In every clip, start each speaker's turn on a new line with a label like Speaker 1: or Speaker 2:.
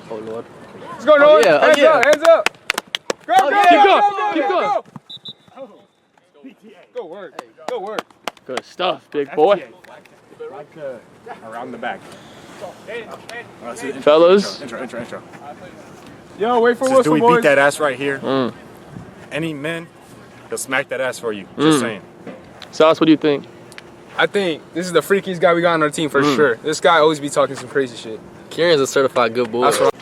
Speaker 1: Oh, Lord.
Speaker 2: Let's go, Noah.
Speaker 1: Yeah.
Speaker 2: Hands up, hands up. Go, go,
Speaker 1: Keep going.
Speaker 2: Go work. Go work.
Speaker 1: Good stuff, big boy.
Speaker 3: Around the back.
Speaker 1: Fellas.
Speaker 3: Intro.
Speaker 2: Yo, wait for
Speaker 3: Says,
Speaker 2: whistle,
Speaker 3: do we
Speaker 2: boys.
Speaker 3: beat that ass right here?
Speaker 1: Mm.
Speaker 3: Any men, he'll smack that ass for you. Just saying.
Speaker 1: Sauce, what do you think?
Speaker 2: I think this is the freakiest guy we got on our team for sure. This guy always be talking some crazy shit.
Speaker 1: Kieran's a certified good boy.
Speaker 2: That's what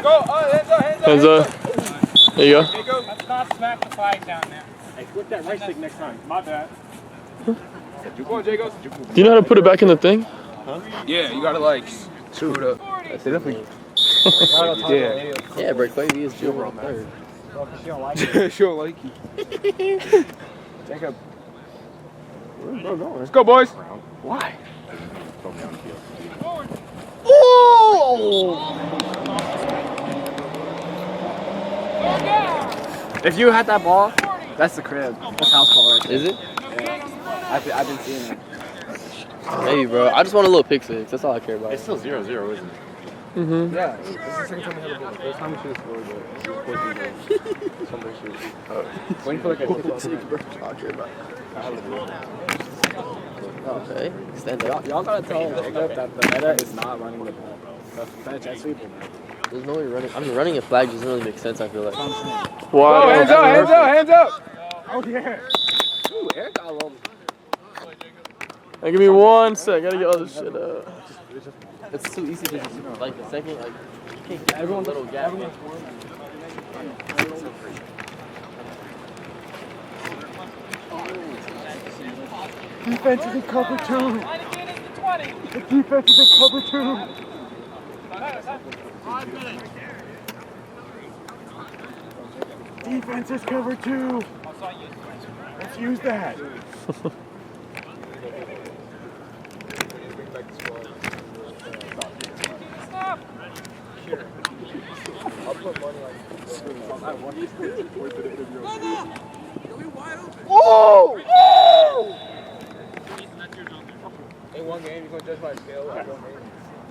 Speaker 2: Go, hands up.
Speaker 1: There you go.
Speaker 4: Let's not smack the flag down there.
Speaker 3: Hey, flip that right stick next time. My bad.
Speaker 2: Come on, Jacob.
Speaker 1: Do you know how to put it back in the thing?
Speaker 2: Yeah, you gotta like screw it up. Yeah.
Speaker 1: Yeah, break baby is Joe on third.
Speaker 2: She don't like you. Jacob. Let's go, boys.
Speaker 1: Why?
Speaker 5: If you had that ball, that's the crib. That's house call right there.
Speaker 1: Is it?
Speaker 5: I've been seeing it.
Speaker 1: Maybe, bro. I just want a little pick six. That's all I care about.
Speaker 3: It's still 0-0, isn't it?
Speaker 1: Mm-hmm.
Speaker 2: Yeah. This is the second time we had a ball. First time we should have scored, but somebody should. Waiting for like a
Speaker 1: Okay. Stand up.
Speaker 5: Y'all gotta tell Jacob that the meta is not running the ball. The jet sweeping.
Speaker 1: There's no way running. I mean, running a flag doesn't really make sense, I feel like.
Speaker 2: Whoa, hands up, hands up, hands up.
Speaker 5: Oh yeah. Ooh, Eric got a little.
Speaker 1: Hey, give me 1 sec. Gotta get all this shit up. It's too easy to just, like, the second, like, you can't get everyone's little gap.
Speaker 5: Defense is in cover 2. The defense is in cover 2.
Speaker 4: 5 minutes.
Speaker 5: Defense is cover 2. Let's use that.
Speaker 2: Oh! In one game, you're gonna judge by skill. I don't mean.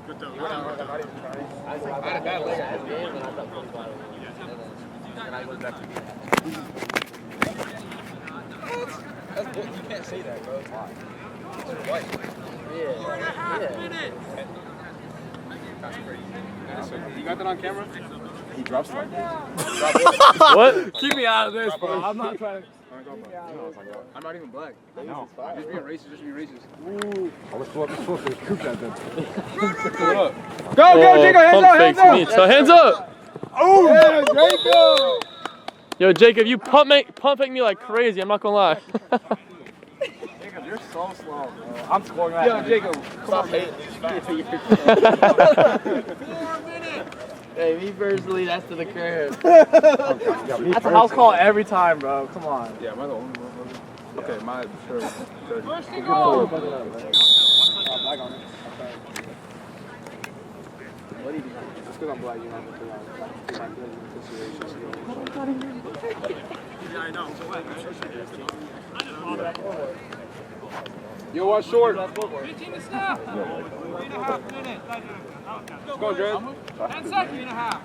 Speaker 2: I'm not even trying. I had a bad leg last game, and I thought 25. And I went back to me. That's bull. You can't say that, bro. It's hot. It's your wife. Yeah. That's crazy. You got that on camera?
Speaker 3: He drops like this.
Speaker 1: What?
Speaker 5: Keep me out of this, bro. I'm not trying to.
Speaker 2: I'm not even black.
Speaker 3: No.
Speaker 2: Just being racist, just be racist.
Speaker 3: Ooh. Let's flip this. Coop that then.
Speaker 2: Pull up. Go, Jacob, hands up, hands up.
Speaker 1: So hands up.
Speaker 2: Oh, yeah, Jacob.
Speaker 1: Yo, Jacob, you pump fake me like crazy. I'm not gonna lie.
Speaker 5: Jacob, you're so slow, bro. I'm scoring that.
Speaker 2: Yo, Jacob, stop hating.
Speaker 1: Hey, me personally, that's to the curb.
Speaker 5: That's a house call every time, bro. Come on.
Speaker 2: Yeah, am I the only one? Okay, my sure.
Speaker 4: First and goal.
Speaker 5: Back on it. What do you do? Just because I'm black, you know,
Speaker 2: Yo, watch short.
Speaker 4: 15 to snap. 3.5 minutes.
Speaker 2: Let's go, Dred.
Speaker 4: 10 seconds. 3.5.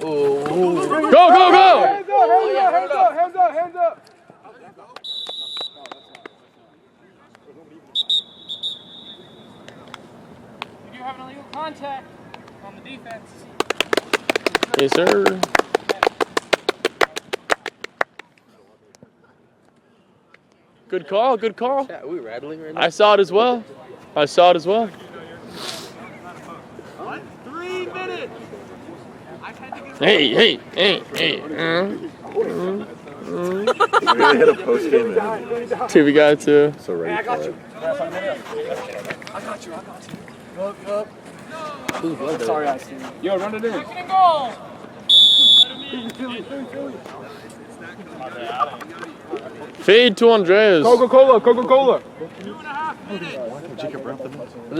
Speaker 1: Go!
Speaker 2: Hands up, hands up.
Speaker 4: You do have an illegal contact on the defense.
Speaker 1: Yes, sir. Good call, good call. Chat, are we rattling right now?
Speaker 2: I saw it as well.
Speaker 4: 3 minutes.
Speaker 2: Hey.
Speaker 3: We gotta hit a post game.
Speaker 2: Two, we got to.
Speaker 3: So ready for it.
Speaker 5: Sorry, I see you.
Speaker 2: Yo, run it in.
Speaker 4: Second and goal.
Speaker 2: Fade to Andreas. Coca-Cola.
Speaker 4: 2.5 minutes.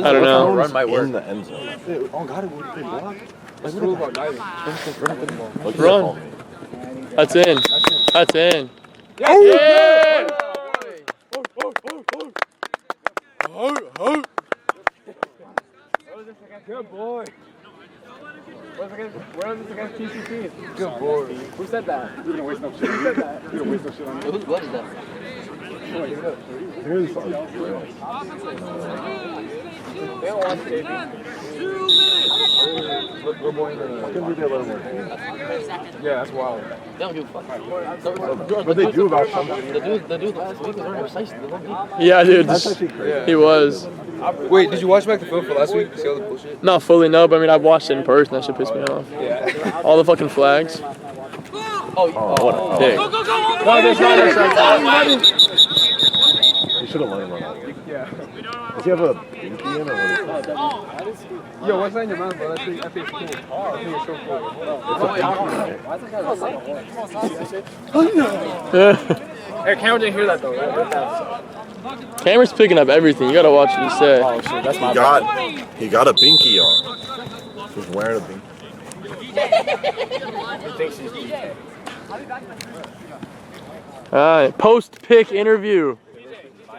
Speaker 2: I don't know.
Speaker 1: Run might work.
Speaker 3: In the end zone. Oh, God, it would be blocked.
Speaker 2: Run. That's in.
Speaker 1: Yeah!
Speaker 2: Good boy. Where was this against TCT? Good boy. Who said that?
Speaker 5: You're gonna waste no shit.
Speaker 2: Who said that?
Speaker 5: You're gonna waste no shit on me.
Speaker 1: Whose blood is that?
Speaker 5: Here's
Speaker 2: They don't watch TV. We're going to yeah, that's wild.
Speaker 1: They don't give a fuck.
Speaker 5: But they do about something.
Speaker 1: The dude last week was learning precisely.
Speaker 6: Yeah, dude.
Speaker 5: That's actually crazy.
Speaker 6: He was.
Speaker 2: Wait, did you watch back the film for last week? See all the bullshit?
Speaker 6: Not fully, no, but I mean, I've watched it in person. That shit pissed me off.
Speaker 2: Yeah.
Speaker 6: All the fucking flags.
Speaker 5: Oh,
Speaker 6: Dick.
Speaker 5: You should have let him run out.
Speaker 2: Yeah.
Speaker 5: Does he have a binky in or what is that?
Speaker 2: Yo, what's that in your mouth, bro? That thing's cool. I think it's so cool. Hey, Cameron didn't hear that though, right?
Speaker 6: Camera's picking up everything. You gotta watch what you say.
Speaker 2: Oh shit, that's my
Speaker 5: He got a binky on. He's wearing a binky.
Speaker 6: Alright, post-pick interview.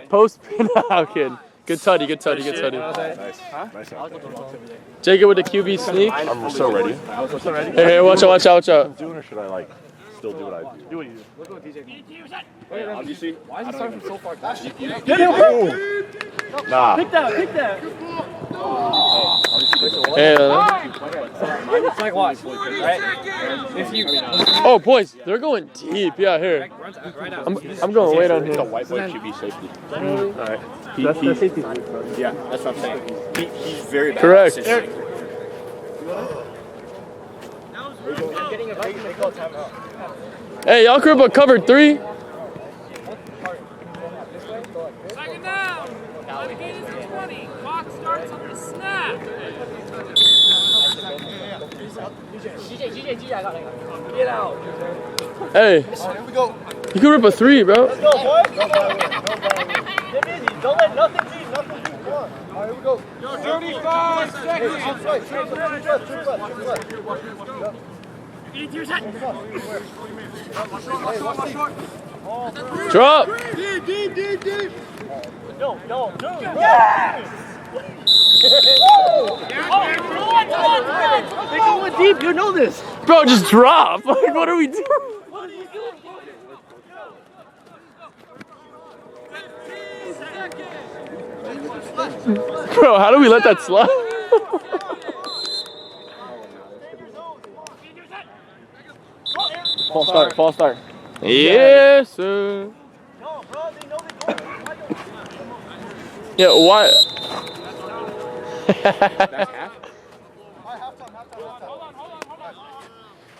Speaker 6: Post-pick. No, kid. Good tutty, good tutty, good tutty.
Speaker 5: Nice. Nice out.
Speaker 6: Jacob with the QB sneak.
Speaker 5: I'm so ready.
Speaker 6: Hey, watch out, watch out, watch out.
Speaker 5: Doing or should I like still do what I do? Do what you do.
Speaker 2: Look what DJ. Obviously. Why is he starting from so far back?
Speaker 5: Nah.
Speaker 4: Pick that.
Speaker 6: Hey,
Speaker 2: It's like watch, right? If you
Speaker 6: oh, boys, they're going deep. Yeah, here. I'm going way down here.
Speaker 3: White boy QB safety.
Speaker 5: Alright.
Speaker 3: Yeah, that's what I'm saying. He's very bad.
Speaker 6: Correct. Hey, y'all crew up covered 3.
Speaker 4: Second down. Alligators at 20. Clock starts on the snap. DJ, I got it. Get out.
Speaker 6: Hey, you can rip a 3, bro.
Speaker 4: Let's go, boys. Don't let nothing leave. Nothing leave. Come on. All right, here we go. 35 seconds.
Speaker 6: Drop.
Speaker 4: Deep. No. Yes! They're going deep. You know this.
Speaker 6: Bro, just drop. Like, what are we doing? Bro, how do we let that slide?
Speaker 1: False start.
Speaker 6: Yes, sir. Yeah, why?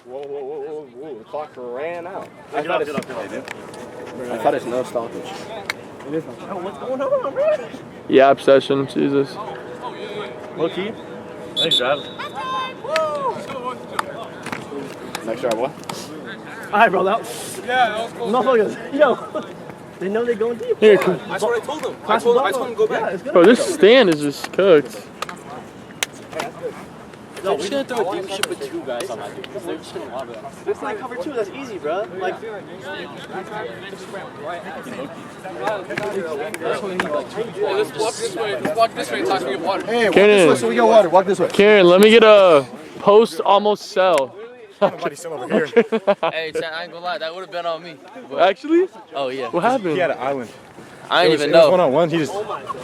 Speaker 2: Whoa. The clock ran out. I thought it's no stoppage.
Speaker 4: What's going on, man?
Speaker 6: Yeah, obsession. Jesus.
Speaker 3: Low key. Thanks, drive. Next drive, what?
Speaker 4: Alright, bro. That was cool. Motherfuckers. Yo. They know they're going deep.
Speaker 6: Here, come.
Speaker 2: That's what I told him. I told him to go back.
Speaker 4: Yeah, it's good.
Speaker 6: Bro, this stand is just cooked.
Speaker 1: No, we didn't throw a deep shit with 2 guys on that dude. They're just gonna love it.
Speaker 4: It's like cover 2. That's easy, bro. Like,
Speaker 2: Let's walk this way. Let's walk this way and talk to me about water.
Speaker 5: Hey, walk
Speaker 6: Karen.
Speaker 5: this way so we get water. Walk this way.
Speaker 6: Karen, let me get a post almost sell.
Speaker 3: Somebody's still over here.
Speaker 1: Hey, Chan, I ain't gonna lie, that would have been on me. But,
Speaker 6: Actually?
Speaker 1: oh yeah.
Speaker 6: What happened?
Speaker 3: He had an island.
Speaker 1: I didn't even
Speaker 3: It was
Speaker 1: know.
Speaker 3: 1-on-1.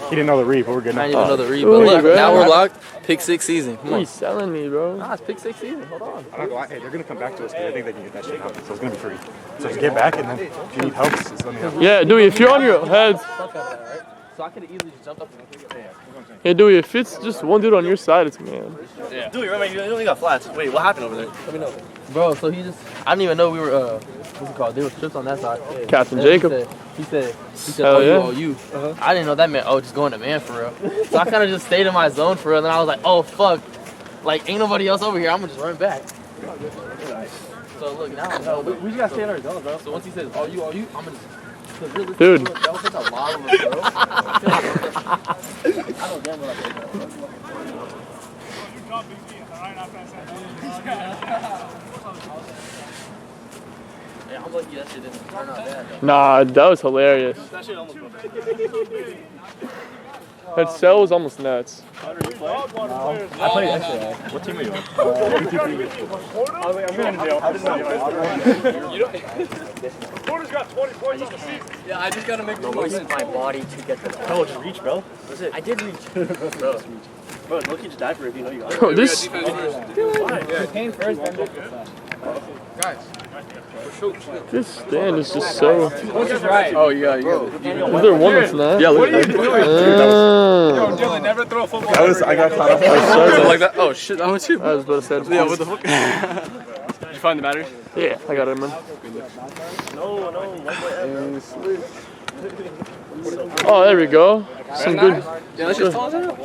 Speaker 3: He didn't know the read, but we're good
Speaker 1: I
Speaker 3: now.
Speaker 1: didn't even know the read.
Speaker 6: Ooh,
Speaker 1: But look,
Speaker 6: bro.
Speaker 1: now we're locked. Pick 6 season. Come
Speaker 6: What are
Speaker 1: on.
Speaker 6: you selling me, bro?
Speaker 1: Nah, it's pick 6 season. Hold on.
Speaker 3: I'm not gonna lie. Hey, they're gonna come back to us because I think they can get that shit out. So it's gonna be free. So just get back, and then if you need help, just let me know.
Speaker 6: Yeah, Dewey, if you're on your head,
Speaker 1: So I could have easily just jumped up and picked it.
Speaker 6: hey, Dewey, if it's just one dude on your side, it's man.
Speaker 7: Dude, remember, you only got flats. Wait, what happened over there? Let me know.
Speaker 1: Bro, so he just, I didn't even know we were, what's it called? They were strips on that side.
Speaker 6: Captain
Speaker 1: And then
Speaker 6: Jacob.
Speaker 1: He said,
Speaker 6: Hell
Speaker 1: oh,
Speaker 6: yeah.
Speaker 1: you. I didn't know that meant, oh, just going to man for real. So I kind of just stayed in my zone for real. And then I was like, oh, fuck. Like, ain't nobody else over here. I'm going to just run back. So look, now I know.
Speaker 4: we just gotta stay in our zone, bro.
Speaker 1: So once he says, oh, you, I'm going to just.
Speaker 6: Dude.
Speaker 1: That was such a lot of us, bro. I know damn well I did that, bro. Yeah, I'm lucky that shit didn't turn out bad.
Speaker 6: Nah, that was hilarious.
Speaker 7: That shit almost went back.
Speaker 6: That cell was almost nuts.
Speaker 3: I played yesterday. What team are you on?
Speaker 2: Porter's got 20 points on the season.
Speaker 4: Yeah, I just gotta make the
Speaker 5: Use my body to get the
Speaker 3: No, just reach, bro.
Speaker 7: That's it.
Speaker 5: I did reach.
Speaker 7: Bro, look, you just die for it if you know you got it.
Speaker 6: Bro, this stand is just so.
Speaker 2: Oh, yeah, you got it.
Speaker 6: Is there one that's not?
Speaker 3: Yeah, look.
Speaker 2: Yo, Dylan, never throw a football.
Speaker 3: I got caught up.
Speaker 6: Sorry,
Speaker 7: Like that? Oh shit, that was too.
Speaker 6: I was about to say.
Speaker 7: Yeah, what the fuck? Did you find the battery?
Speaker 6: Yeah, I got it, man. Oh, there we go. Some good,
Speaker 7: Yeah, that shit falls out.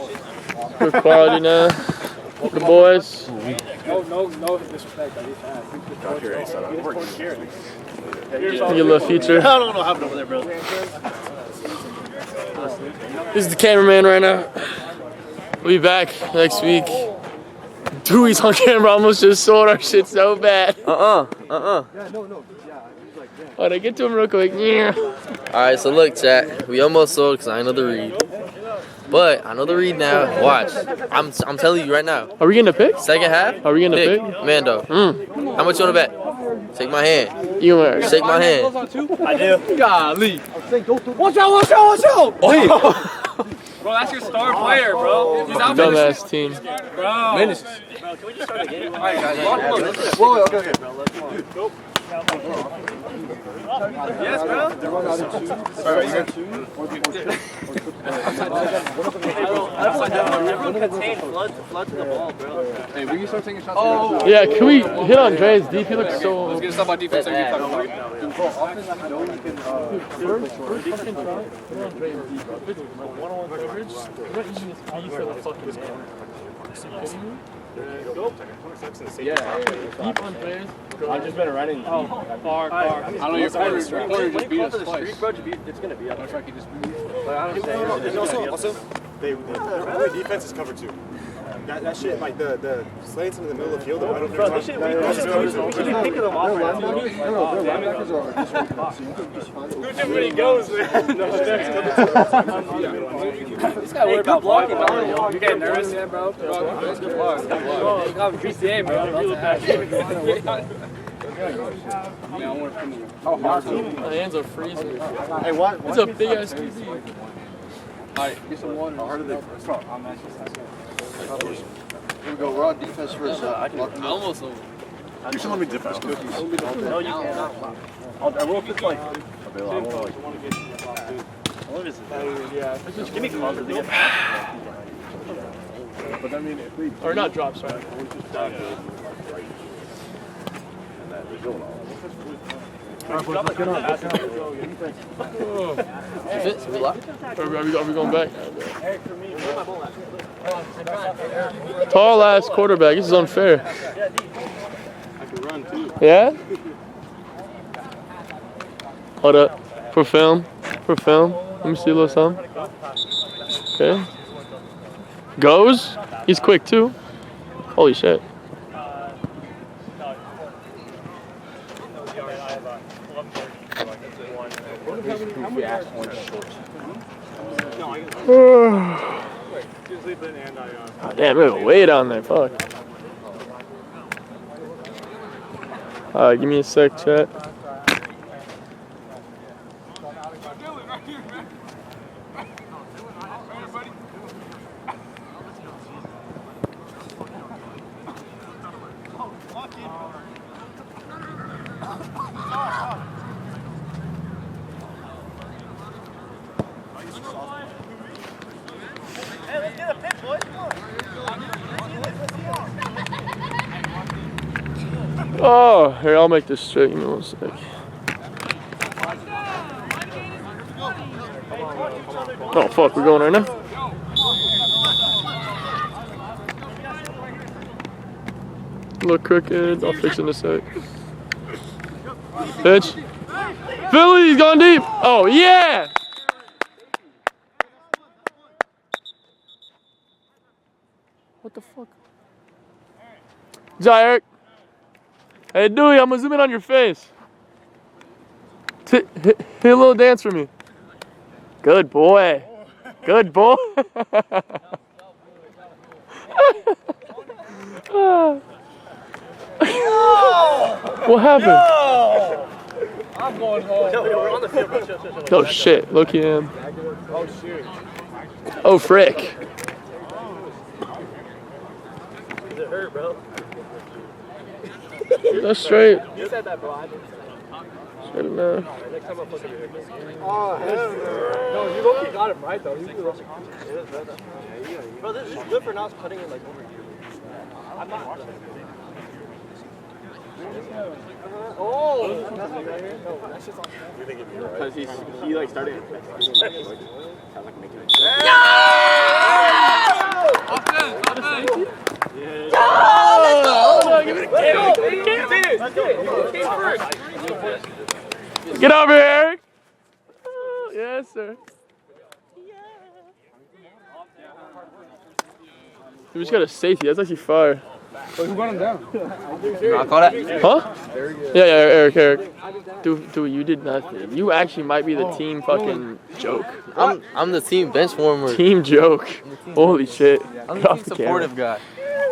Speaker 6: good quality now. The boys.
Speaker 2: No disrespect. That he's fast.
Speaker 6: Get a little feature.
Speaker 7: I don't know what happened over there, bro.
Speaker 6: This is the cameraman right now. We'll be back next week. Dewey's on camera almost just sold our shit so bad.
Speaker 1: Yeah,
Speaker 6: Oh, they get to him real quick. Yeah.
Speaker 1: Alright, so look, chat. We almost sold because I know the read. But I know the read now. Watch. I'm telling you right now.
Speaker 6: Are we getting a pick?
Speaker 1: Second half.
Speaker 6: Are we getting a
Speaker 1: Pick.
Speaker 6: pick?
Speaker 1: Mando. How much you want to bet? Shake my hand.
Speaker 6: You are.
Speaker 1: Shake my hand.
Speaker 7: I do.
Speaker 2: Golly.
Speaker 5: Watch out!
Speaker 4: Bro, that's your star player, bro. He's out
Speaker 6: Dumbass team.
Speaker 4: bro.
Speaker 7: Bro, can we just start the game? Alright, guys.
Speaker 4: Yes, bro.
Speaker 7: Everyone contain flood to the ball, bro.
Speaker 2: Hey, we can start taking shots.
Speaker 4: Oh.
Speaker 6: Yeah, can we hit on Dre's deep? He looks so.
Speaker 4: Let's get us up on defense.
Speaker 1: Bad.
Speaker 6: Deep on Dre's.
Speaker 2: I've just been running.
Speaker 4: Far. I don't know your quarter just beat us twice.
Speaker 7: Street, bro, it's gonna be up.
Speaker 4: Looks like he just beat us.
Speaker 3: And also, the defense is covered too. That shit, like the slants in the middle of the field, the right over
Speaker 7: Bro, this shit, we
Speaker 3: that's just covered
Speaker 7: should
Speaker 3: too.
Speaker 7: be picking them off right now.
Speaker 2: When he goes, man.
Speaker 7: This guy worried about blocking, bro.
Speaker 4: You getting nervous yet, bro? Good luck. You got PCA, bro.
Speaker 6: My hands are freezing.
Speaker 3: Hey, what?
Speaker 6: It's a big ass TV.
Speaker 2: Alright, get some water. Here we go. We're on defense first.
Speaker 1: I almost sold.
Speaker 3: You should let me dip out.
Speaker 7: No, you cannot. I will if it's like. Give me cover.
Speaker 3: But I mean, if we
Speaker 6: Or not drop, sorry. Are we going back? Tall ass quarterback. This is unfair.
Speaker 3: I can run too.
Speaker 6: Yeah? Hold up. For film. For film. Let me see a little something. Okay. Goes. He's quick too. Holy shit. Damn, we have way down there. Fuck. Give me a sec, chat. Oh, here, I'll make this straight. Give me 1 sec. Oh, fuck, we're going right now? Look crooked. I'll fix it in a sec. Pitch. Philly's gone deep. Oh, yeah. What the fuck? Jairek. Hey, Dewey, I'm gonna zoom in on your face. Hit a little dance for me. Good boy. Good boy. What happened?
Speaker 2: No! I'm going home.
Speaker 7: We're on the field, bro. Chill.
Speaker 6: Oh shit, look at him.
Speaker 2: Oh shit.
Speaker 6: Oh frick.
Speaker 7: Does it hurt, bro?
Speaker 6: That's straight.
Speaker 2: You said that, bro. I didn't say
Speaker 6: Straight enough.
Speaker 2: that. Next time I'll fuck up your hair.
Speaker 3: Oh, hell no.
Speaker 2: No, you low-key got him right, though. You do that.
Speaker 7: Bro, this is good for not cutting it like over here.
Speaker 2: I'm not.
Speaker 3: Oh!
Speaker 2: Because he like started.
Speaker 6: Get over here, Eric. Oh, yes, sir. We just got a safety. That's actually fire.
Speaker 2: Who got him down?
Speaker 1: I call that.
Speaker 6: Huh? Yeah, Eric. Dude, you did nothing. You actually might be the team fucking joke.
Speaker 1: I'm the team bench warmer.
Speaker 6: Team joke. Holy shit.
Speaker 1: I'm
Speaker 6: Get
Speaker 1: the
Speaker 6: off
Speaker 1: team
Speaker 6: the
Speaker 1: supportive
Speaker 6: camera.
Speaker 1: guy.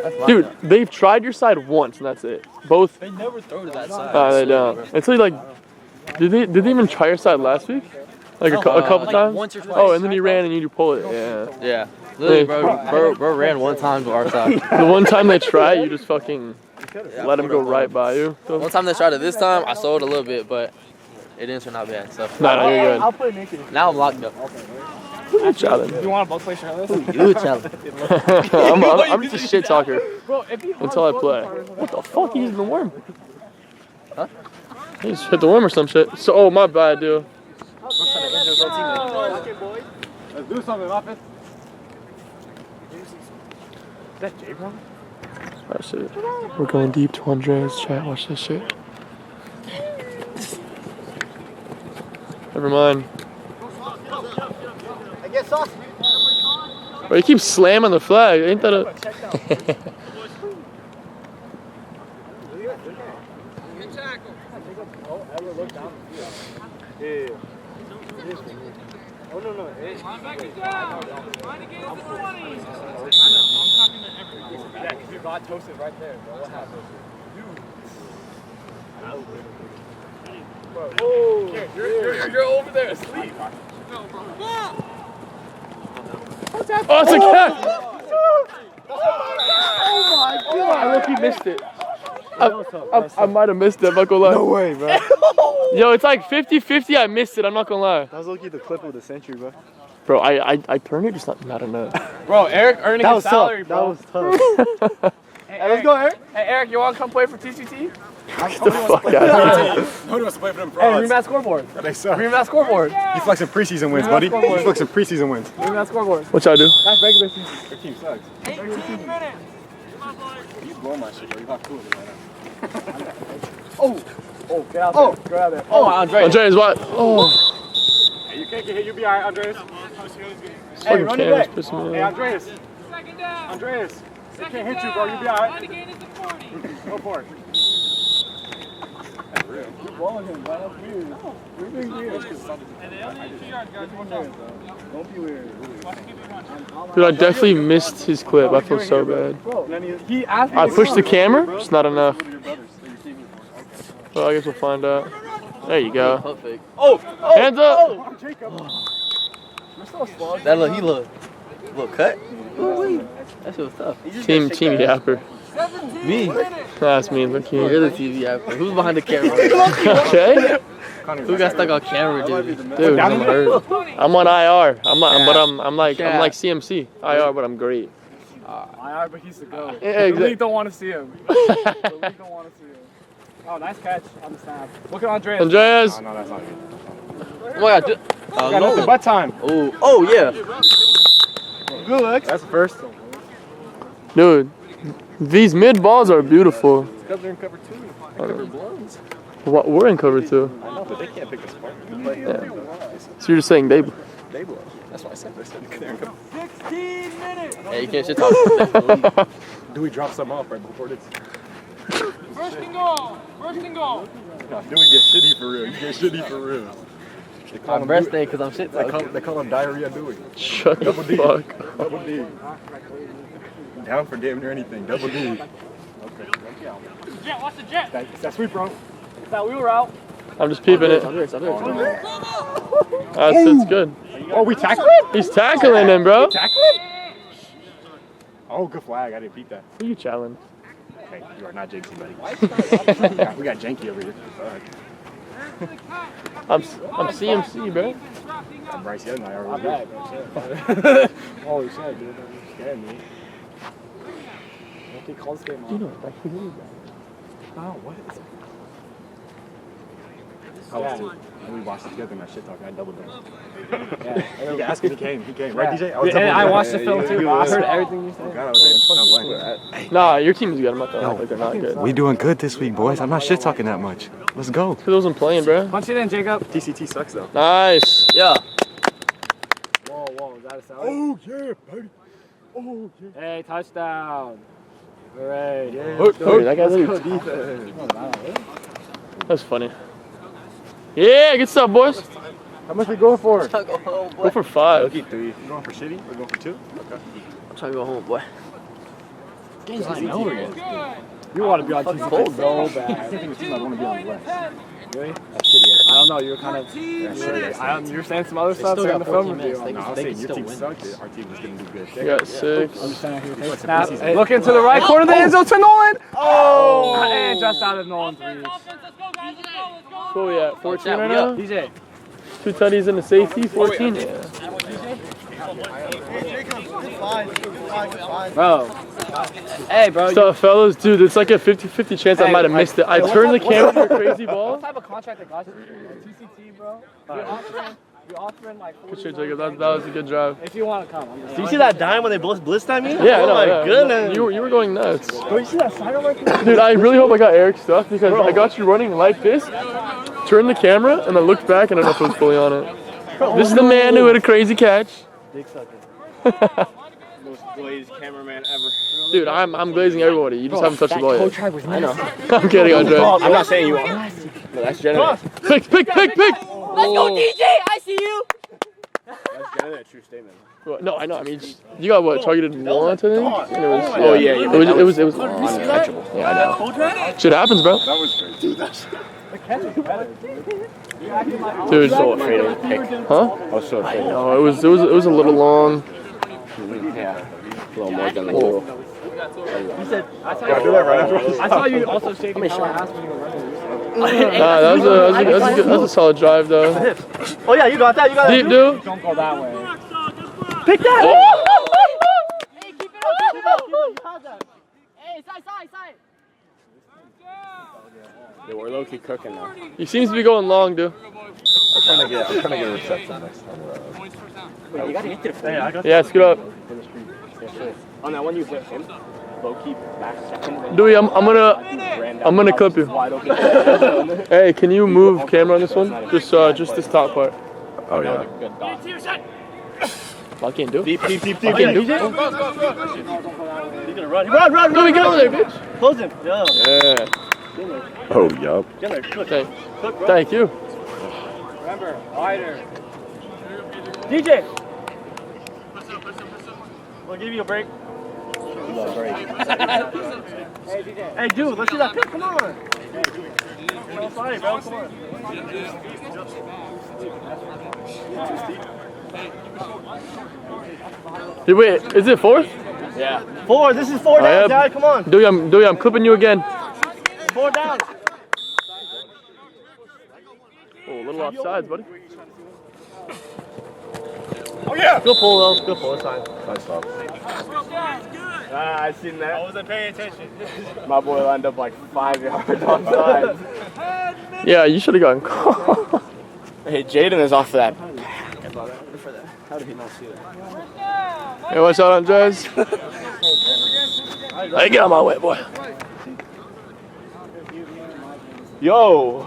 Speaker 1: That's my
Speaker 6: Dude,
Speaker 1: job.
Speaker 6: they've tried your side once and that's it. Both.
Speaker 1: They never throw to that side.
Speaker 6: No, they don't. Until like, did they even try your side last week? Like a couple times?
Speaker 1: Once or twice.
Speaker 6: Oh, and then you ran and you pulled it. Yeah.
Speaker 1: Yeah. Literally, bro ran one time to our side.
Speaker 6: The one time they tried, you just fucking let them go right by you.
Speaker 1: One time they tried it. This time I sold a little bit, but it didn't turn out bad. So
Speaker 6: No, you're
Speaker 2: I'll play naked.
Speaker 1: now I'm locked up.
Speaker 6: good. Challenge.
Speaker 2: You want to both play shirtless?
Speaker 1: You challenge.
Speaker 6: I'm just a shit talker
Speaker 2: Bro, if he
Speaker 6: until I play. What the fuck? He's in the worm. Huh? He just hit the worm or some shit. So, oh, my bad, dude.
Speaker 3: Let's do something, Muffin.
Speaker 2: Is that J-Bron?
Speaker 6: Watch it. We're going deep to Andrea's chat. Watch this shit. Never mind.
Speaker 3: I get sauce.
Speaker 6: Bro, you keep slamming the flag. Ain't that a...
Speaker 4: Good tackle.
Speaker 3: Yeah. Oh, no.
Speaker 4: Linebacker down. Line again at the 20.
Speaker 2: Yeah, because you got toasted right there, bro. What happened? You're over there asleep.
Speaker 6: Oh, it's a catch! I look, he missed it. I might have missed it, I'm not gonna lie.
Speaker 3: No way, bro.
Speaker 6: Yo, it's like 50-50, I missed it, I'm not gonna lie.
Speaker 3: That was looking at the clip of the century, bro.
Speaker 6: Bro, I turned it, just not enough.
Speaker 2: Bro, Eric earning his salary, bro.
Speaker 3: That was tough.
Speaker 2: Hey, let's go, Eric. Hey, Eric, you want to come play for TCT?
Speaker 6: Get the fuck out of here.
Speaker 3: Nobody wants to play for them
Speaker 2: Hey,
Speaker 3: frauds.
Speaker 2: rematch scoreboard.
Speaker 3: They suck.
Speaker 2: Rematch scoreboard.
Speaker 3: You flexing preseason wins, buddy. You flexing preseason wins.
Speaker 2: Rematch scoreboard.
Speaker 6: What y'all do?
Speaker 2: That's regular season.
Speaker 3: Your team sucks.
Speaker 4: 18 minutes.
Speaker 3: You blow my shit, bro. You got cool with me right now.
Speaker 2: Oh, get out there. Get out there. Oh, Andre.
Speaker 6: Andreas, what? Oh,
Speaker 3: Hey, you can't get hit. You'll be all right, Andreas.
Speaker 6: fucking
Speaker 2: run it
Speaker 6: camera's
Speaker 2: back.
Speaker 6: pissing me
Speaker 3: Hey,
Speaker 6: off.
Speaker 3: Andreas.
Speaker 4: Second down.
Speaker 3: Andreas. They
Speaker 4: Second
Speaker 3: can't hit you,
Speaker 4: down.
Speaker 3: bro. You'll be all right.
Speaker 4: Line again at the 40.
Speaker 3: Go for it. That's real.
Speaker 2: You're balling him, bro. That's weird. You're being weird.
Speaker 4: And they only need 2 yards, guys. Watch out.
Speaker 2: Don't be weird.
Speaker 6: Dude, I definitely missed his clip. I feel so bad.
Speaker 2: Bro, he asked me
Speaker 6: I
Speaker 2: to
Speaker 6: pushed the
Speaker 2: come.
Speaker 6: camera, it's not enough. Well, I guess we'll find out. There you go.
Speaker 1: Perfect.
Speaker 6: Hands up!
Speaker 1: That look, he look cut. Ooh-wee. That shit was tough.
Speaker 6: Team yapper.
Speaker 4: 17
Speaker 1: Me.
Speaker 4: minutes.
Speaker 6: That's me, look
Speaker 1: You're
Speaker 6: here.
Speaker 1: the TV actor. Who's behind the camera?
Speaker 6: Okay?
Speaker 1: Who got stuck on camera, dude?
Speaker 6: Dude, I'm hurt. I'm on IR. I'm like
Speaker 1: Yeah.
Speaker 6: CMC. IR, but I'm great.
Speaker 2: IR, but he's the GOAT.
Speaker 6: Yeah,
Speaker 2: The
Speaker 6: exactly.
Speaker 2: league don't want to see him. The league don't want to see him. Oh, nice catch on the snap. Look at Andreas.
Speaker 6: Andreas!
Speaker 3: No, that's not good.
Speaker 1: Oh my god.
Speaker 3: Got nothing but time.
Speaker 1: Oh yeah.
Speaker 2: Good look.
Speaker 3: That's the first.
Speaker 6: Dude, these mid balls are beautiful.
Speaker 2: Because they're in cover 2.
Speaker 6: We're in cover 2.
Speaker 3: I know, but they can't pick us apart.
Speaker 6: So you're just saying they...
Speaker 3: They blow. That's why I said they're in cover.
Speaker 4: 16 minutes.
Speaker 1: Hey, you can't shit talk.
Speaker 3: Do we drop some off right before this?
Speaker 4: First and goal. First and goal.
Speaker 3: Dewey get shitty for real. You get shitty for real.
Speaker 1: My birthday because I'm shit.
Speaker 3: They call him Diarrhea Dewey.
Speaker 6: Shut the
Speaker 3: Double D.
Speaker 6: fuck.
Speaker 3: Double D. Down for damn near anything. Double D. Okay.
Speaker 4: Jet, watch the jet.
Speaker 3: It's that sweep, bro.
Speaker 4: It's that wheel route.
Speaker 6: I'm just peeping it. That's good.
Speaker 3: Oh, we tackling?
Speaker 6: He's tackling him, bro.
Speaker 3: Tackling? Oh, good flag. I didn't peep that.
Speaker 6: Who you challenge?
Speaker 3: Okay, you are not Janky, buddy. we got Janky over here.
Speaker 6: I'm CMC, bro.
Speaker 3: I'm Bryce Young. I already
Speaker 2: Holy shit, dude. That scared me. Okay, call this game off.
Speaker 6: You know, like, who is
Speaker 3: Oh, what is it? I was too. And we watched it together and that shit talking. I doubled down.
Speaker 2: Yeah.
Speaker 3: You asked him, he came. He came. Right, DJ?
Speaker 2: I watched the film too. I heard everything you said.
Speaker 3: God, I was in.
Speaker 6: Nah, your team's good. I'm not gonna act like they're not good.
Speaker 3: We doing good this week, boys. I'm not shit talking that much. Let's go.
Speaker 6: Because I wasn't playing, bro.
Speaker 2: Punch it in, Jacob.
Speaker 3: TCT sucks though.
Speaker 6: Nice.
Speaker 1: Yeah.
Speaker 2: Whoa, is that a sound?
Speaker 3: Oh yeah, buddy. Oh yeah.
Speaker 2: Hey, touchdown. Hooray.
Speaker 3: Yeah.
Speaker 6: Dude, that guy's That's funny. Yeah, good stuff, boys.
Speaker 3: How much we going for?
Speaker 1: Go home, boy.
Speaker 6: Go for 5.
Speaker 3: Okay, 3. We're going for shitty? We're going for 2? Okay.
Speaker 1: I'm trying to go home, boy.
Speaker 2: You want to be on TCT
Speaker 1: cold,
Speaker 2: so bad.
Speaker 3: I think it's team I want to be on the left.
Speaker 2: Really?
Speaker 3: That's shitty.
Speaker 2: I don't know. You're kind of. You're saying some other stuff during the film review.
Speaker 1: They
Speaker 3: No, I was
Speaker 1: can
Speaker 3: saying your
Speaker 1: still
Speaker 3: team
Speaker 1: win.
Speaker 3: sucked. Our team was going to do good.
Speaker 6: You got 6.
Speaker 2: Snap. Look into the right corner of the end zone to Nolan. Oh! And just out of Nolan's reach.
Speaker 4: Let's go, guys. Let's go.
Speaker 6: What we at? 14 right now?
Speaker 2: DJ.
Speaker 6: 2 tutties and a safety? 14? Yeah.
Speaker 2: Bro. Hey, bro.
Speaker 6: So, fellas, dude, it's like a 50-50 chance I might have missed it. I turned the camera to a crazy ball.
Speaker 2: What type of contract that got you? TCT, bro. You're offering like.
Speaker 6: Appreciate Jacob. That was a good drive.
Speaker 2: If you want to come.
Speaker 7: Did you see that dime when they blitzed at me?
Speaker 6: Yeah, I
Speaker 7: oh
Speaker 6: know.
Speaker 7: my
Speaker 6: Yeah.
Speaker 7: goodness.
Speaker 6: You were going nuts.
Speaker 2: Bro, you see that firework?
Speaker 6: Dude, I really hope I got Eric's stuff because I got you running like this, turned the camera, and then looked back and I don't know if it was fully on it. This is the man who had a crazy catch.
Speaker 7: Dick sucker. Most glazed cameraman ever.
Speaker 6: Dude, I'm glazing everybody. You just haven't touched the ball yet.
Speaker 1: I know.
Speaker 6: I'm kidding, Andre.
Speaker 7: I'm not saying you are. No, that's generous.
Speaker 6: Pick!
Speaker 1: Let's go, DJ. I see you.
Speaker 7: That's generally a true statement.
Speaker 6: No, I know. I mean, you got what? Targeted once, I think. And it was.
Speaker 7: Oh, yeah.
Speaker 6: It was uncatchable. Yeah, I know. Shit happens, bro.
Speaker 3: That was great. Dude, that's
Speaker 6: Dude,
Speaker 7: So afraid of the pick.
Speaker 6: huh?
Speaker 7: I was so afraid.
Speaker 6: No, it was a little long.
Speaker 7: Yeah. A little more than the middle.
Speaker 2: I saw you also shaking your ass when you were running.
Speaker 6: Nah, that was a solid drive though.
Speaker 7: Oh yeah, you got that. You got
Speaker 6: Deep, dude.
Speaker 2: Don't go that way.
Speaker 7: Pick that.
Speaker 1: Hey, keep it up. Hey, side.
Speaker 7: Yeah, we're low key cooking now.
Speaker 6: He seems to be going long, dude.
Speaker 7: I'm trying to get a reception next time.
Speaker 1: You gotta get to the
Speaker 6: Yeah, scoot up.
Speaker 7: On that one you hit him. Low key back second.
Speaker 6: Dewey, I'm gonna clip you.
Speaker 7: Wide open.
Speaker 6: Hey, can you move camera on this one? Just this top part.
Speaker 3: Oh, yeah.
Speaker 7: Good dot.
Speaker 6: I can't do it.
Speaker 7: Deep.
Speaker 6: I can't do it.
Speaker 7: He's gonna run. Run.
Speaker 6: Dewey, get over there, bitch.
Speaker 7: Close him. Yeah.
Speaker 6: Yeah.
Speaker 3: Oh, yup.
Speaker 6: Thank you.
Speaker 2: Remember, wider.
Speaker 7: DJ. We'll give you a break.
Speaker 2: Hey, DJ.
Speaker 7: Hey, dude, let's see that pick. Come on. No, sorry, bro. Come on.
Speaker 6: Hey, wait, is it 4th?
Speaker 7: Yeah. 4. This is 4 down,
Speaker 6: yeah.
Speaker 7: Dad. Come on.
Speaker 6: Dewey, I'm clipping you again.
Speaker 7: 4 down.
Speaker 6: Oh, a little offsides, buddy.
Speaker 7: Oh yeah. Good pull though. Good pull. It's fine.
Speaker 3: Nice stop.
Speaker 7: I seen that. I wasn't paying attention. My boy lined up like 5 yards offside.
Speaker 6: Yeah, you should have gotten caught.
Speaker 7: Hey, Jaden is off that. How did he not see that?
Speaker 6: Hey, watch out, Andres. Hey, get out my way, boy.
Speaker 7: Yo.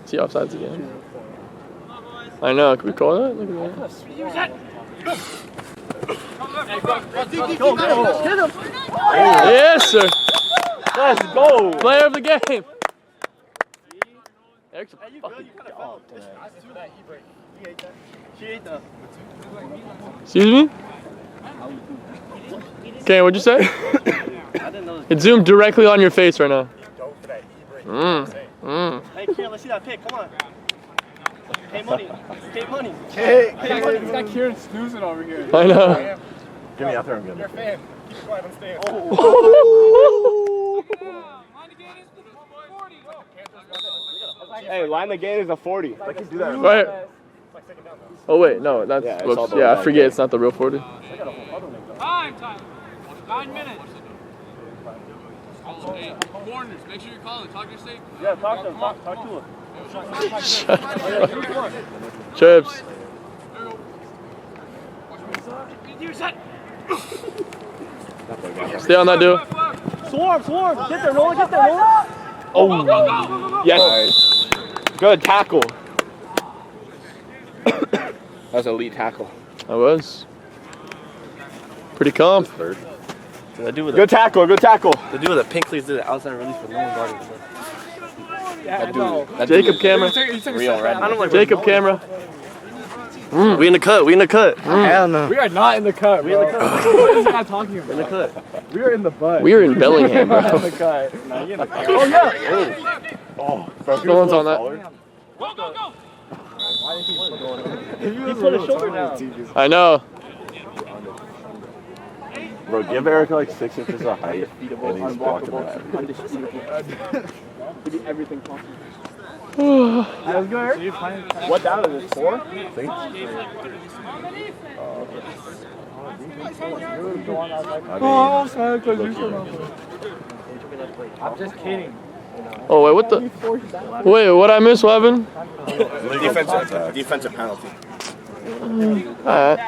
Speaker 6: See offsides again. I know. Can we call that? Look at that.
Speaker 7: Go. Hit him.
Speaker 6: Yes, sir. Let's go. Player of the game. Eric's a fucking dog today. Excuse me? Okay, what'd you say? It zoomed directly on your face right now.
Speaker 7: Hey, Kieran, let's see that pick. Come on. Pay money. Pay money.
Speaker 2: Hey, this guy Kieran snoozing over here.
Speaker 6: I know.
Speaker 3: Get me out there, I'm good.
Speaker 2: You're a fan. Keep it quiet, I'm staying.
Speaker 4: Line to gain is 40.
Speaker 7: Hey, line the gain is a 40.
Speaker 3: I can do that.
Speaker 6: Right. Oh wait, no, that's
Speaker 3: Yeah, it's all the
Speaker 6: yeah. I
Speaker 3: way
Speaker 6: forget
Speaker 3: back.
Speaker 6: it's not the real 40.
Speaker 4: Time, Tyler. 9 minutes. Hey, corners, make sure you're calling. Talk to your safety.
Speaker 7: Yeah, talk to him. Talk to him.
Speaker 6: Chips. Stay on that dude.
Speaker 7: Swarm. Get there, Nolan. Get there, Nolan.
Speaker 6: Oh,
Speaker 7: Yes. Good tackle. That was an elite tackle.
Speaker 6: I was. Pretty calm.
Speaker 8: Did I do with
Speaker 7: Good tackle. Good tackle.
Speaker 8: the dude with the pink sleeves did the outside release with no one guarding him. That
Speaker 6: Jacob camera.
Speaker 8: real red. I don't like
Speaker 6: Jacob camera.
Speaker 8: We in the cut. We in the cut.
Speaker 6: Hell no.
Speaker 2: We are not in the cut. We in the cut. What is this guy talking about?
Speaker 8: In the cut.
Speaker 2: We are in the butt.
Speaker 6: We are in Bellingham, bro.
Speaker 2: in the cut.
Speaker 7: Oh, yeah.
Speaker 6: No one's on that.
Speaker 4: Go, go, go.
Speaker 7: He put his shoulder down.
Speaker 6: I know.
Speaker 3: Bro, give Erica like 6 inches of height and he's walking back.
Speaker 2: Everything possible.
Speaker 7: Let's go, Eric. What down is it? 4?
Speaker 2: Oh, sorry, because you should know. I'm just kidding.
Speaker 6: Oh wait, what the? Wait, what I miss, Levin?
Speaker 3: Defensive penalty.
Speaker 6: Alright.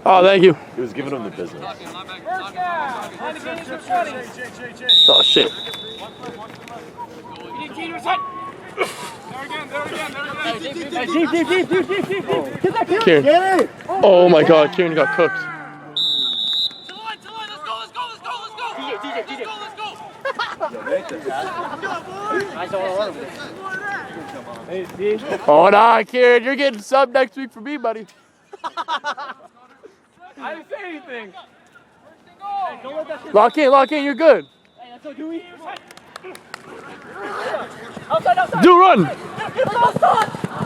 Speaker 6: Oh, thank you.
Speaker 3: He was giving him the business.
Speaker 4: First down. Line to gain is 20.
Speaker 6: Oh shit.
Speaker 4: You need Keener's head. There again.
Speaker 7: Deep.
Speaker 6: Kieran. Oh my god, Kieran got cooked.
Speaker 4: To the line. Let's go.
Speaker 6: Hold on, Kieran. You're getting sub next week for me, buddy.
Speaker 2: I didn't say anything.
Speaker 6: Lock in. You're good. Do run.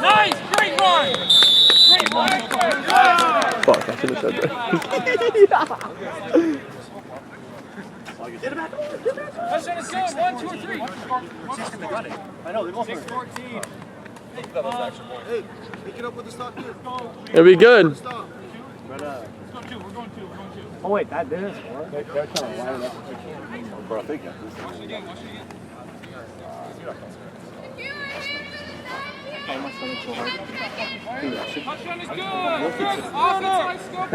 Speaker 4: Nice. Great run.
Speaker 6: Fuck, I should have said that.
Speaker 4: Touchdown is good. 1, 2, or 3.
Speaker 7: I know, they go
Speaker 4: 6-14.
Speaker 6: It'll be good.
Speaker 4: Let's go 2. We're going 2.
Speaker 7: Oh, wait, that didn't score.
Speaker 3: Bro, I think
Speaker 4: Touchdown is good. Offense scope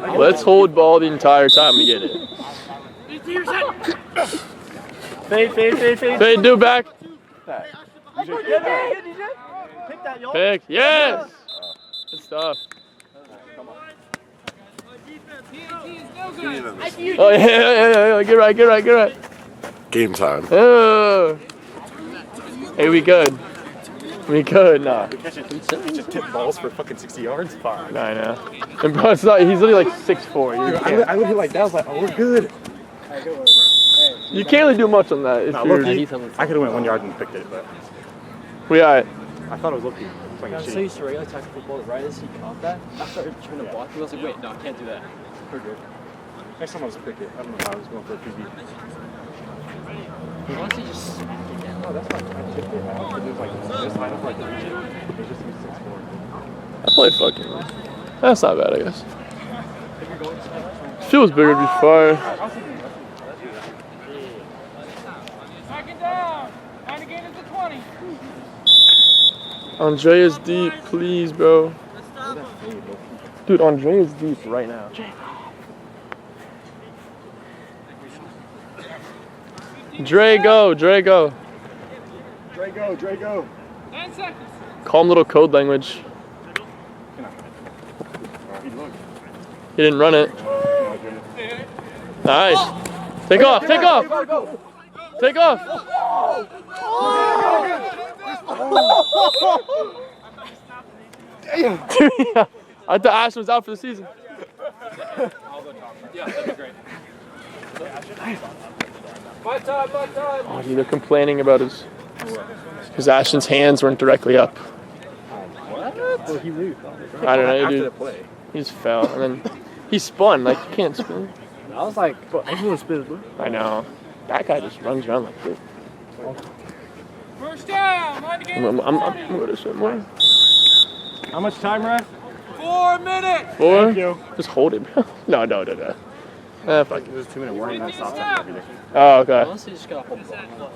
Speaker 4: 2.
Speaker 6: Let's hold ball the entire time we get it.
Speaker 7: Fade.
Speaker 6: Fade, do back.
Speaker 7: Pick that, yo.
Speaker 6: Pick. Yes. Good stuff.
Speaker 4: PAT is no good.
Speaker 6: Oh yeah. Get right.
Speaker 3: game time.
Speaker 6: Hey, we good. Nah.
Speaker 3: Just tip balls for fucking 60 yards? Fine.
Speaker 6: I know. And bro, it's not, he's literally like 6'4".
Speaker 3: I would be like that. I was like, oh, we're good.
Speaker 6: You can't really do much on that. If
Speaker 3: Nah,
Speaker 6: you're,
Speaker 3: low-key, I could have went 1 yard and picked it, but
Speaker 6: we alright.
Speaker 3: I thought it was low-key. Playing
Speaker 9: I'm so
Speaker 3: shit.
Speaker 9: used to regular tackle football, right as he caught that, I started trying to block. I was like, wait, no, I can't do that.
Speaker 3: We're good. Next time I'll just pick it. I don't know how I was going for a PB.
Speaker 9: He wants to just smack it down.
Speaker 3: No, that's fine. I picked it. I don't think it was like this line up like the region. It was just 6'4".
Speaker 6: I played fucking. That's not bad, I guess. Feels bigger to be fire.
Speaker 4: Second down. Line to gain is 20.
Speaker 6: Andrea's deep, please, bro. Dude, Andrea's deep right now. Dre, go.
Speaker 3: Drago.
Speaker 4: 10 seconds.
Speaker 6: Calm little code language. He didn't run it. Nice. Take off, take off. Take off. I thought Ashton was out for the season.
Speaker 2: Yeah, that'd be great.
Speaker 6: Oh, dude, they're complaining about his Ashton's hands weren't directly up.
Speaker 7: Well, he moved.
Speaker 6: I don't know,
Speaker 7: After
Speaker 6: dude.
Speaker 7: the play.
Speaker 6: He just fell and then he spun. Like, you can't spin.
Speaker 7: I was like, bro, everyone spins, bro.
Speaker 6: I know. That guy just runs around like this.
Speaker 4: First down. Line to gain
Speaker 6: I'm
Speaker 4: is
Speaker 6: going
Speaker 4: 20.
Speaker 6: to swim more.
Speaker 7: How much time, ref?
Speaker 4: 4 minutes.
Speaker 6: 4?
Speaker 7: Thank you.
Speaker 6: Just hold it, bro. No. Fuck it.
Speaker 7: There's a 2-minute warning and stop time every day.
Speaker 6: Oh, okay.
Speaker 9: Honestly, just got a whole block.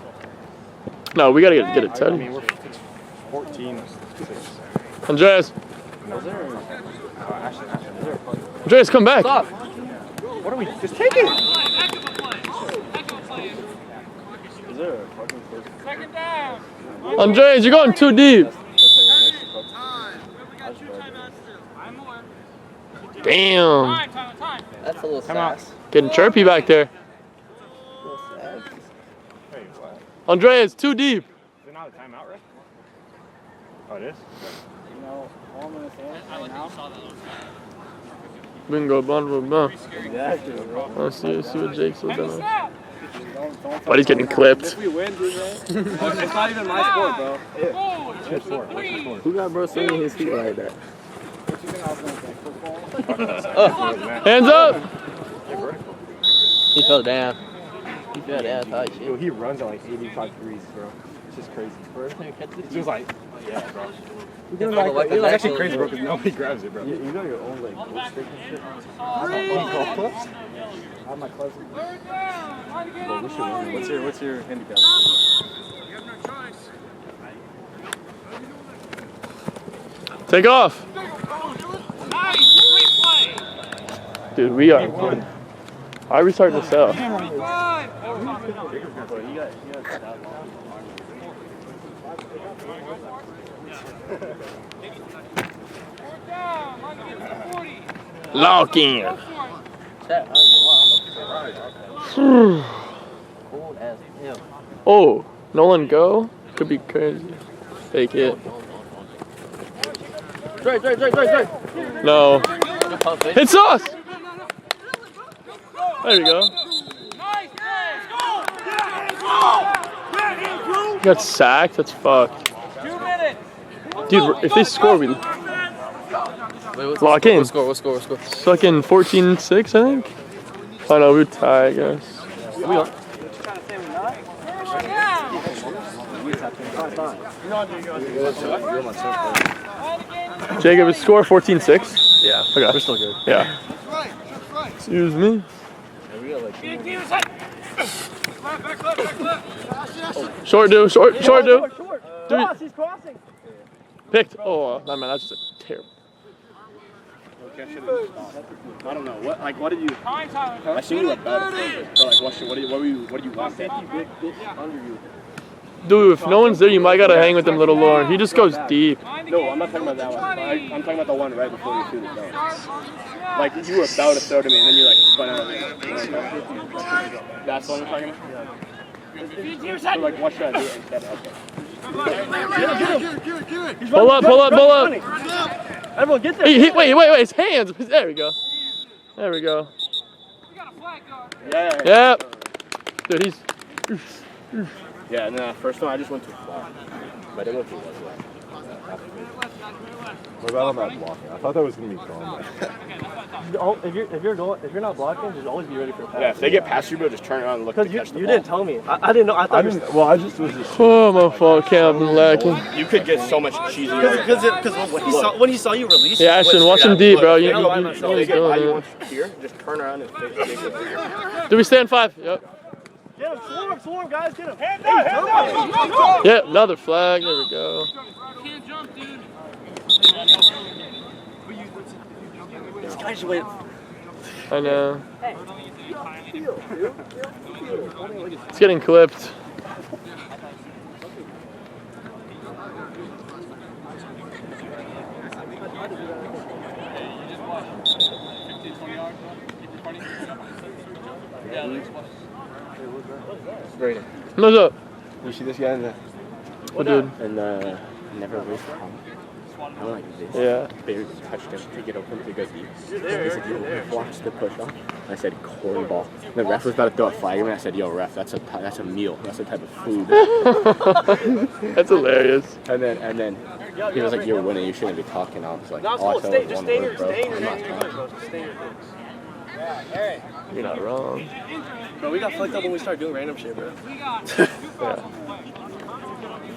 Speaker 6: No, we gotta get it
Speaker 7: I
Speaker 6: set.
Speaker 7: mean, it's 14.
Speaker 6: Andreas. Andreas, come back.
Speaker 1: Stop.
Speaker 7: What are we? Just take it.
Speaker 4: Heck of a play. Heck of a play.
Speaker 7: Is there a fucking first?
Speaker 4: Second down.
Speaker 6: Andreas, you're going too deep.
Speaker 4: I'm aware.
Speaker 6: Damn.
Speaker 4: Time.
Speaker 1: That's a little sass.
Speaker 6: Getting chirpy back there. Andreas, too deep.
Speaker 7: Is it not a timeout, right? Oh, it is?
Speaker 6: Bingo, blah.
Speaker 7: Exactly, bro.
Speaker 6: Let's see what Jake's doing.
Speaker 4: Snap.
Speaker 6: But he's getting clipped.
Speaker 7: If we win, dude, man. It's not even my sport, bro.
Speaker 4: Forward. Three.
Speaker 8: Who got bro swinging his feet like that?
Speaker 6: Hands up.
Speaker 1: He fell down. He fell down. Tight shit.
Speaker 7: Dude, he runs at like 85 degrees, bro. It's just crazy. It's just like, yeah, bro. It's actually crazy, bro, because nobody grabs it, bro. You know your own, like, golf stick and shit? Golf clubs? I have my cousin.
Speaker 4: Third down. Line to gain is 20.
Speaker 7: What's your handicap?
Speaker 4: You have no choice.
Speaker 6: Take off.
Speaker 4: Nice. Great play.
Speaker 6: Dude, we are good. Why are we starting to sell?
Speaker 4: 25. Third down. Line to gain is 40.
Speaker 6: Lock in.
Speaker 4: Go for it.
Speaker 1: Cold as hell.
Speaker 6: Oh, Nolan go? Could be crazy. Fake it.
Speaker 1: Drake.
Speaker 6: No.
Speaker 1: Good pump fake.
Speaker 6: Hit sauce. There you go.
Speaker 4: Nice play.
Speaker 6: Got sacked. That's fucked.
Speaker 4: 2 minutes.
Speaker 6: Dude, if they score, we
Speaker 1: Wait, what's
Speaker 6: lock
Speaker 1: the
Speaker 6: in.
Speaker 1: score? What score?
Speaker 6: Fucking 14-6, I think. Oh no, we tie, I guess. We are. Jacob, is score 14-6?
Speaker 8: Yeah.
Speaker 6: Okay.
Speaker 8: We're still good.
Speaker 6: Yeah. Excuse me. Short do. Dude.
Speaker 7: He's crossing.
Speaker 6: Picked. Oh, that man, that's just a terrible.
Speaker 7: I don't know. What did you?
Speaker 4: Time, Tyler.
Speaker 7: I seen you about it. But like, what do you want? Under you.
Speaker 6: Dude, if no one's there, you might gotta hang with them a little more. He just goes deep.
Speaker 7: No, I'm not talking about that one. I'm talking about the one right before you shoot it down. Like, you were about to throw to me, and then you like spun out of it. That's what I'm talking about? So, like, what should I do instead? Okay.
Speaker 6: Pull up.
Speaker 7: Everyone, get there.
Speaker 6: Wait, his hands. There we go.
Speaker 4: We got a flag guard.
Speaker 7: Yeah.
Speaker 6: Yep. Dude, he's.
Speaker 7: Yeah, nah, first time I just went too far. But it went too far.
Speaker 3: What about on that blocking? I thought that was gonna be gone.
Speaker 9: If you're not blocking, just always be ready for a pass.
Speaker 7: Yeah, if they get past you, bro, just turn around and look to
Speaker 9: Because
Speaker 7: catch the
Speaker 9: you
Speaker 7: ball.
Speaker 9: didn't tell me. I didn't know. I thought
Speaker 3: I just was just.
Speaker 6: Oh, my fault. Can't be lacking.
Speaker 7: You could get so much cheesy.
Speaker 8: Because when he saw you release.
Speaker 6: Yeah, Ashton, watch him deep, bro. You
Speaker 7: If
Speaker 6: know
Speaker 7: they
Speaker 6: he's
Speaker 7: get by you
Speaker 6: doing
Speaker 7: once here, just turn around and take it.
Speaker 6: it. Do we stand 5? Yep.
Speaker 9: Get him, swarm, guys, get him.
Speaker 6: Yep, another flag. There we go.
Speaker 4: Can't jump, dude.
Speaker 9: This guy just went.
Speaker 6: I know. It's getting clipped.
Speaker 7: Brayden.
Speaker 6: What's up?
Speaker 7: You see this guy in the
Speaker 6: What dude?
Speaker 7: and never waste time. I went like this.
Speaker 6: Yeah.
Speaker 7: Barely touched him to get open to go deep. He said, yo, watch the push off. I said, cornball. The ref was about to throw a flag at me. I said, yo, ref, that's a meal. That's a type of food.
Speaker 6: That's hilarious.
Speaker 7: And then he was like, you're winning. You shouldn't be talking. I was like,
Speaker 8: No, it's
Speaker 7: all I
Speaker 8: cool.
Speaker 7: said
Speaker 8: Stay,
Speaker 7: was
Speaker 8: just
Speaker 7: one
Speaker 8: stay
Speaker 7: word,
Speaker 8: here.
Speaker 7: bro.
Speaker 8: Stay in
Speaker 7: I'm
Speaker 8: your
Speaker 7: not
Speaker 8: lane. You're
Speaker 7: talking.
Speaker 8: good, bro. Just stay in your lane.
Speaker 6: You're not wrong.
Speaker 8: Bro, we got fucked up when we started doing random shit, bro.
Speaker 6: Yeah.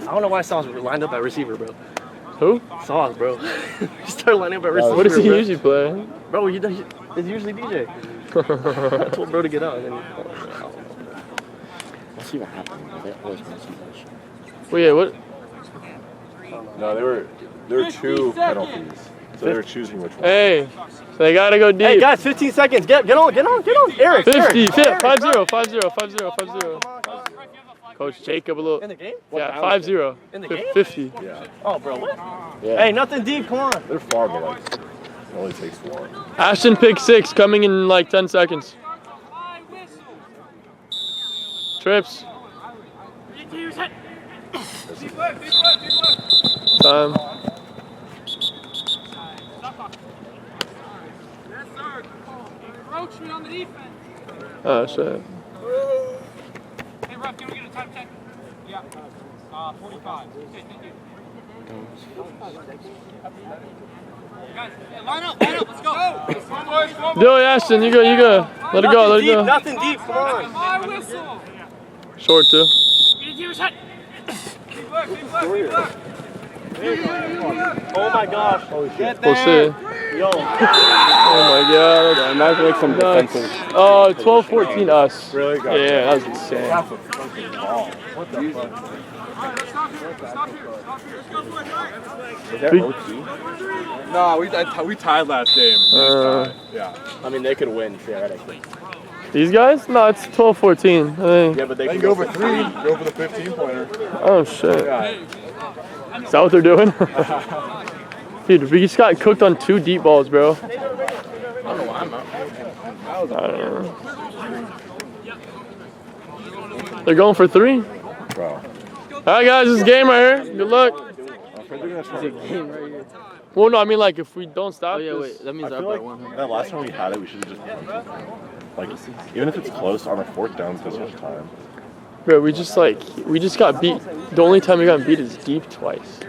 Speaker 8: I don't know why Sauce lined up at receiver, bro.
Speaker 6: Who?
Speaker 8: Sauce, bro. He started lining up at receiver.
Speaker 6: What does he
Speaker 8: bro.
Speaker 6: usually play?
Speaker 8: Bro, it's usually DJ. I told bro to get out. And then,
Speaker 7: Let's see what happens. They always want to see that shit.
Speaker 6: Well, yeah, what?
Speaker 10: No, there were two penalties. So they were choosing which one.
Speaker 6: Hey, so they gotta go deep.
Speaker 8: hey, guys, 15 seconds. Get on. Eric.
Speaker 6: 50, 5-0. Coach Jacob a little.
Speaker 8: In the game?
Speaker 6: Yeah, 5-0.
Speaker 8: In the game?
Speaker 6: 50.
Speaker 10: Yeah.
Speaker 8: Oh, bro, what?
Speaker 7: Yeah.
Speaker 8: Hey, nothing deep. Come on.
Speaker 10: They're far, but like, it only takes one.
Speaker 6: Ashton pick 6 coming in like 10 seconds. Trips. Time.
Speaker 4: Encroachment on the defense.
Speaker 6: Oh, shit.
Speaker 4: Hey, ref, can we get a time check? Yeah. 45. Okay, thank you. Guys, line up, let's go.
Speaker 6: Do it, Ashton. You go. Let it go.
Speaker 8: Nothing deep. Come on.
Speaker 4: My whistle.
Speaker 6: Short, too.
Speaker 8: Oh my gosh.
Speaker 6: We'll see.
Speaker 8: Yo.
Speaker 6: Oh my god.
Speaker 7: Yeah, imagine like some defensive.
Speaker 6: 12-14 us.
Speaker 10: Really? Got
Speaker 6: Yeah, that was insane.
Speaker 10: That's a fucking ball. What the fuck?
Speaker 4: Stop here.
Speaker 7: Is that OT?
Speaker 10: No, we tied last game. Yeah.
Speaker 7: I mean, they could win theoretically.
Speaker 6: These guys? No, it's 12-14. I think.
Speaker 7: Yeah, but they
Speaker 10: They
Speaker 7: can
Speaker 10: go for 3. Go for the 15-pointer.
Speaker 6: Oh shit.
Speaker 10: Yeah.
Speaker 6: Is that what they're doing? Dude, we just got cooked on 2 deep balls, bro.
Speaker 1: I don't know why I'm out.
Speaker 6: I don't know. They're going for 3.
Speaker 10: Bro.
Speaker 6: Alright guys, this is game right here. Good luck.
Speaker 10: I'm afraid they're gonna try.
Speaker 6: Well, no, I mean like if we don't stop
Speaker 1: Oh yeah,
Speaker 6: this.
Speaker 1: wait. That means
Speaker 10: I
Speaker 1: I'm
Speaker 10: feel
Speaker 1: up by
Speaker 10: like
Speaker 1: 100.
Speaker 10: that last time we had it, we should have just like, even if it's close on a 4th down, because there's time.
Speaker 6: Bro, we just got beat. The only time we got beat is deep twice.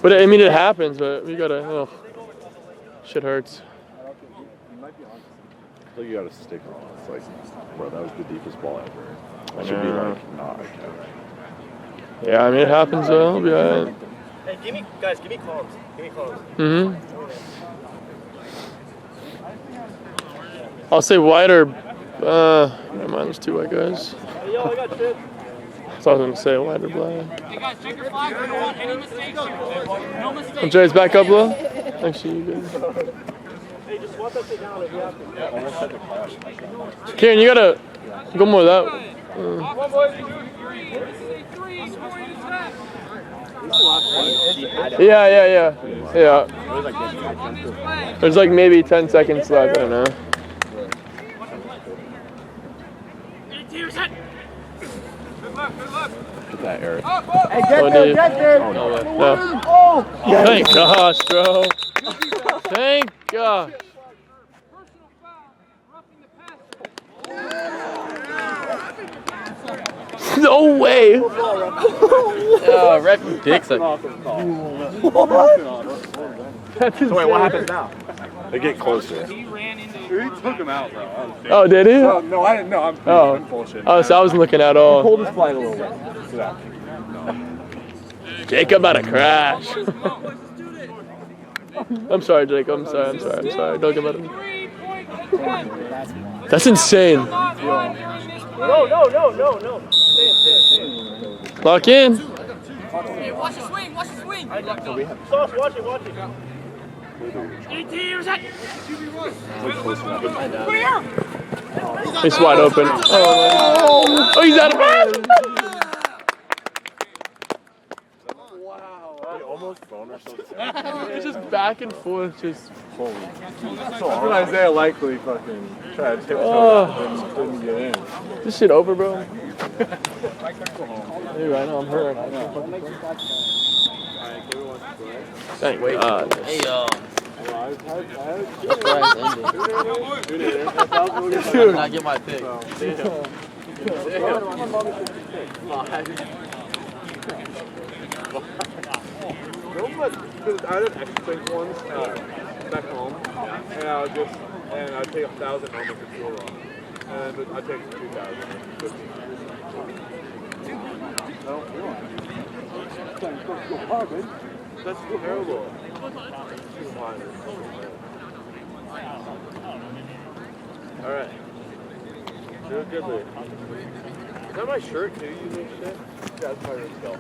Speaker 6: But I mean, it happens, but we gotta, oh, shit hurts.
Speaker 10: I feel like you gotta stick with it. It's like, bro, that was the deepest ball ever. That should be like, not a catch.
Speaker 6: Yeah, I mean, it happens, it'll be alright.
Speaker 8: Hey, give me calls.
Speaker 6: Mm-hmm. I'll say white or, never mind, there's 2 white guys.
Speaker 8: Yo, I got shit.
Speaker 6: I was gonna say white or black.
Speaker 4: Hey guys, check your flag. We don't want any mistakes here. No mistakes.
Speaker 6: Jay's back up low. Actually, you good.
Speaker 8: Hey, just swap that shit down if you have to.
Speaker 6: Karen, you gotta go more that way.
Speaker 4: One boy, 2, 3. This is a 3 scoring attack.
Speaker 6: Yeah.
Speaker 4: On this play.
Speaker 6: There's like maybe 10 seconds left, I don't know.
Speaker 10: Get that, Eric.
Speaker 5: Hey, get there, get there.
Speaker 6: Oh, yeah. Thank gosh, bro. Thank gosh.
Speaker 4: Personal foul. Roughing the passer.
Speaker 6: No way.
Speaker 1: Ref dicks it.
Speaker 6: That's
Speaker 10: So wait, what
Speaker 6: insane.
Speaker 10: happens now? They get closer.
Speaker 4: He ran into.
Speaker 3: He took him out, bro.
Speaker 6: Oh, did he?
Speaker 3: No, I didn't know. I'm bullshit.
Speaker 6: Oh, so I wasn't looking at all.
Speaker 7: Hold his flag a little bit.
Speaker 10: Yeah.
Speaker 6: Jacob about to crash. I'm sorry, Jacob. I'm sorry. Don't get mad at me.
Speaker 4: 3-point attempt.
Speaker 6: That's insane.
Speaker 4: Not run during this play.
Speaker 8: No. Stay.
Speaker 6: Lock in.
Speaker 4: Hey, watch the swing.
Speaker 8: Sauce, watch it.
Speaker 6: He's wide open. Oh, he's out of bounds.
Speaker 10: They almost boned ourselves.
Speaker 6: It's just back and forth, just
Speaker 10: Holy.
Speaker 3: That's when Isaiah likely fucking tried to tiptoe
Speaker 6: Oh.
Speaker 3: and didn't get in.
Speaker 6: this shit over, bro. Dude, I know I'm hurt. Thank God.
Speaker 1: Hey,
Speaker 6: Dude.
Speaker 1: did not get my pick.
Speaker 2: Because I had extra ones back home, and I would just I'd take 1,000 home for fuel on, and I'd take 2,000. I don't feel like it. That's terrible. All right. Do it good, Lee. Is that my shirt too? You make shit? Yeah, that's my wrist belt.